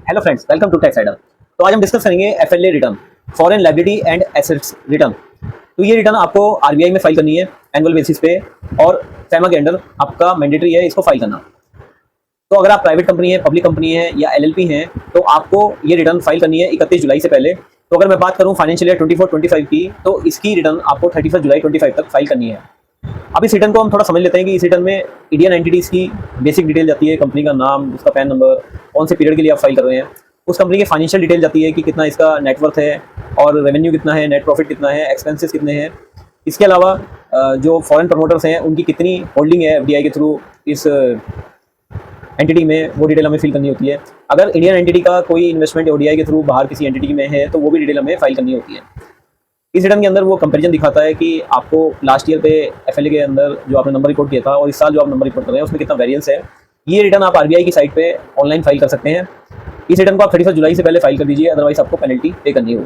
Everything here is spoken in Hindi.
Hello friends, welcome to tax idol. तो आज हम डिस्कस करेंगे FLA return, foreign liability and assets return. तो ये रिटर्न आपको आरबीआई में फाइल करनी है एनुअल बेसिस पे, और फैमा के अंडर आपका मैंडेटरी है इसको फाइल करना। तो अगर आप प्राइवेट कंपनी है, पब्लिक कंपनी है या एलएलपी हैं, तो आपको ये रिटर्न फाइल करनी है 31 जुलाई से पहले। तो अगर मैं बात करूँ फाइनेंशियल ईयर 24-25 की, तो इसकी रिटर्न आपको 31 जुलाई 25 तक फाइल करनी है। अब इस रिटर्न को हम थोड़ा समझ लेते हैं कि इस रिटर्न में इंडियन एंटिटीज़ की बेसिक डिटेल जाती है, कंपनी का नाम, उसका पैन नंबर, कौन से पीरियड के लिए आप फाइल कर रहे हैं, उस कंपनी की फाइनेंशियल डिटेल जाती है कि कितना इसका नेटवर्थ है और रेवेन्यू कितना है, नेट प्रॉफिट कितना है, एक्सपेंसेस कितने हैं। इसके अलावा जो फॉरेन प्रमोटर्स हैं उनकी कितनी होल्डिंग है एफडीआई के थ्रू इस एंटिटी में, वो डिटेल हमें फिल करनी होती है। अगर इंडियन एंटिटी का कोई इन्वेस्टमेंट ओडीआई के थ्रू बाहर किसी एंटिटी में है तो वो भी डिटेल हमें फाइल करनी होती है। इस रिटर्न के अंदर वो कंपैरिजन दिखाता है कि आपको लास्ट ईयर पे एफएलए के अंदर जो आपने नंबर रिपोर्ट किया था और इस साल जो आप नंबर रिपोर्ट कर रहे हैं उसमें कितना वेरिएंस है। ये रिटर्न आप आरबीआई की साइट पे ऑनलाइन फाइल कर सकते हैं। इस रिटर्न को आप 31 जुलाई से पहले फाइल कर दीजिए, अदरवाइज आपको पेनल्टी पे करनी होगी।